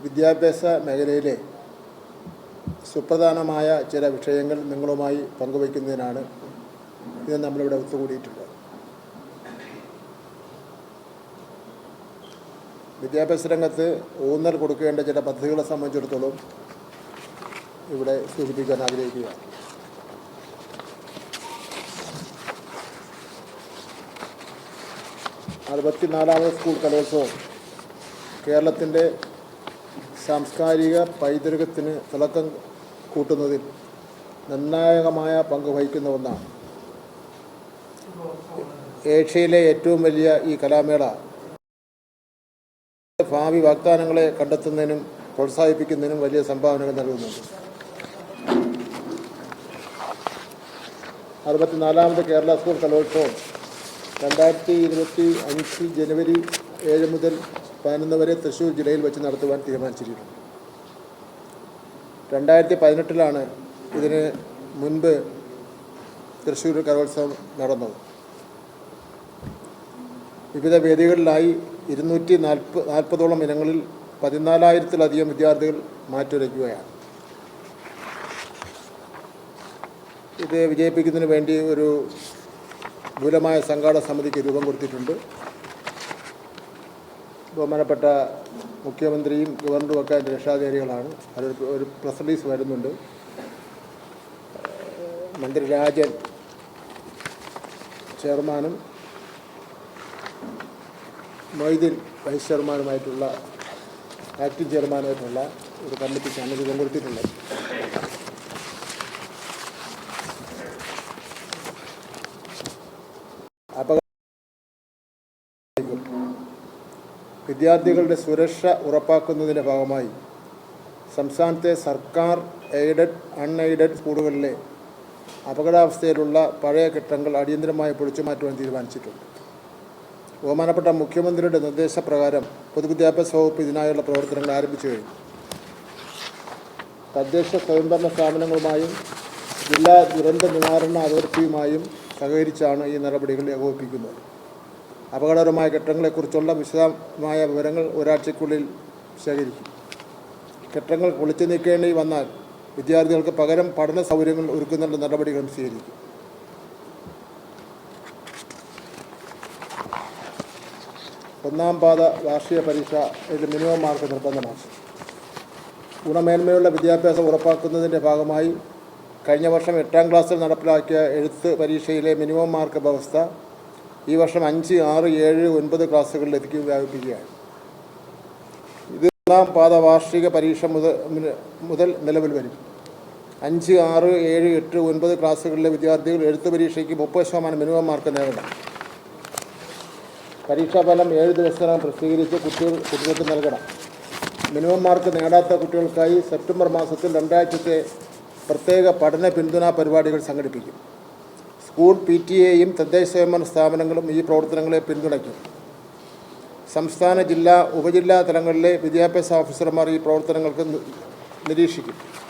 വിദ്യാഭ്യാസ മേഖലയിലെ സുപ്രധാനമായ ചില വിഷയങ്ങൾ നിങ്ങളുമായി പങ്കുവയ്ക്കുന്നതിനാണ് ഇത് നമ്മളിവിടെ ഒത്തുകൂടിയിട്ടുള്ളത്. വിദ്യാഭ്യാസ രംഗത്ത് ഊന്നൽ കൊടുക്കേണ്ട ചില പദ്ധതികളെ സംബന്ധിച്ചിടത്തോളം ഇവിടെ സൂചിപ്പിക്കാൻ ആഗ്രഹിക്കുകയാണ്. അറുപത്തിനാലാമത് സ്കൂൾ കലോത്സവം കേരളത്തിൻ്റെ സാംസ്കാരിക പൈതൃകത്തിന് തിളക്കം കൂട്ടുന്നതിൽ നിർണായകമായ പങ്ക് വഹിക്കുന്ന ഒന്നാണ്. ഏഷ്യയിലെ ഏറ്റവും വലിയ ഈ കലാമേള ഭാവി വാഗ്ദാനങ്ങളെ കണ്ടെത്തുന്നതിനും പ്രോത്സാഹിപ്പിക്കുന്നതിനും വലിയ സംഭാവനകൾ നൽകുന്നുണ്ട്. 64ാമത് കേരള സ്കൂൾ കലോത്സവം 2025 ജനുവരി 7 മുതൽ 11 വരെ തൃശ്ശൂർ ജില്ലയിൽ വെച്ച് നടത്തുവാൻ തീരുമാനിച്ചിരിക്കുന്നു. 2018 ഇതിന് മുൻപ് തൃശ്ശൂർ കലോത്സവം നടന്നത്. വിവിധ വേദികളിലായി 240 ഇനങ്ങളിൽ 14,000-ലധികം വിദ്യാർത്ഥികൾ മാറ്റുരയ്ക്കുകയാണ്. ഇത് വിജയിപ്പിക്കുന്നതിന് വേണ്ടി ഒരു വിപുലമായ സംഘാടക സമിതിക്ക് രൂപം കൊടുത്തിട്ടുണ്ട്. ബഹുമാനപ്പെട്ട മുഖ്യമന്ത്രിയും ഗവർണറും ഒക്കെ അതിൻ്റെ രക്ഷാധികാരികളാണ്. ഒരു പ്രസ് റിലീസ് വരുന്നുണ്ട്. മന്ത്രി രാജൻ ചെയർമാനും മൊയ്തീൻ വൈസ് ചെയർമാനുമായിട്ടുള്ള ആക്ടിംഗ് ചെയർമാനുമായിട്ടുള്ള ഒരു കമ്മിറ്റിക്കാണ് രൂപം കൊടുത്തിട്ടുള്ളത്. വിദ്യാർത്ഥികളുടെ സുരക്ഷ ഉറപ്പാക്കുന്നതിൻ്റെ ഭാഗമായി സംസ്ഥാനത്തെ സർക്കാർ എയ്ഡഡ് അൺഎയ്ഡഡ് സ്കൂളുകളിലെ അപകടാവസ്ഥയിലുള്ള പഴയ കെട്ടിടങ്ങൾ അടിയന്തരമായി പൊളിച്ചു മാറ്റുവാൻ തീരുമാനിച്ചിട്ടുണ്ട്. ബഹുമാനപ്പെട്ട മുഖ്യമന്ത്രിയുടെ നിർദ്ദേശപ്രകാരം പൊതുവിദ്യാഭ്യാസ വകുപ്പ് ഇതിനായുള്ള പ്രവർത്തനങ്ങൾ ആരംഭിച്ചു കഴിഞ്ഞു. തദ്ദേശ സ്വയംഭരണ സ്ഥാപനങ്ങളുമായും ജില്ലാ ദുരന്ത നിവാരണ അതോറിറ്റിയുമായും സഹകരിച്ചാണ് ഈ നടപടികൾ ഏകോപിപ്പിക്കുന്നത്. അപകടകരമായ കെട്ടിടങ്ങളെക്കുറിച്ചുള്ള വിശദമായ വിവരങ്ങൾ ഒരാഴ്ചയ്ക്കുള്ളിൽ ശേഖരിക്കും. കെട്ടിടങ്ങൾ പൊളിച്ചു നീക്കേണ്ടി വന്നാൽ വിദ്യാർത്ഥികൾക്ക് പകരം പഠന സൗകര്യങ്ങൾ ഒരുക്കുന്നതിനുള്ള നടപടികളും സ്വീകരിക്കും. ഒന്നാം പാദ വാർഷിക പരീക്ഷ ഇതിൽ മിനിമം മാർക്ക് നിർബന്ധമാണ്. ഗുണമേന്മയുള്ള വിദ്യാഭ്യാസം ഉറപ്പാക്കുന്നതിൻ്റെ ഭാഗമായി കഴിഞ്ഞ വർഷം 8ാം ക്ലാസ്സിൽ നടപ്പിലാക്കിയ എഴുത്ത് പരീക്ഷയിലെ മിനിമം മാർക്ക് വ്യവസ്ഥ ഈ വർഷം 5, 6, 7, 9 ക്ലാസ്സുകളിലേക്ക് വ്യാപിപ്പിക്കുകയാണ്. ഇത് ഒന്നാം പാദ വാർഷിക പരീക്ഷ മുതൽ നിലവിൽ വരും. 5, 6, 7, 8, 9 ക്ലാസ്സുകളിലെ വിദ്യാർത്ഥികൾ എഴുത്ത് പരീക്ഷയ്ക്ക് 30% മിനിമം മാർക്ക് നേടണം. പരീക്ഷാഫലം 7 ദിവസത്തിനകം പ്രസിദ്ധീകരിച്ച് കുട്ടികൾക്ക് നൽകണം. മിനിമം മാർക്ക് നേടാത്ത കുട്ടികൾക്കായി സെപ്റ്റംബർ മാസത്തിൽ 2 ആഴ്ചത്തെ പ്രത്യേക പഠന പിന്തുണാ പരിപാടികൾ സംഘടിപ്പിക്കും. സ്കൂൾ PTA-യും തദ്ദേശ സ്വയംഭരണ സ്ഥാപനങ്ങളും ഈ പ്രവർത്തനങ്ങളെ പിന്തുണയ്ക്കും. സംസ്ഥാന, ജില്ലാ, ഉപജില്ലാ തലങ്ങളിലെ വിദ്യാഭ്യാസ ഓഫീസർമാർ ഈ പ്രവർത്തനങ്ങൾക്ക് നിരീക്ഷിക്കും.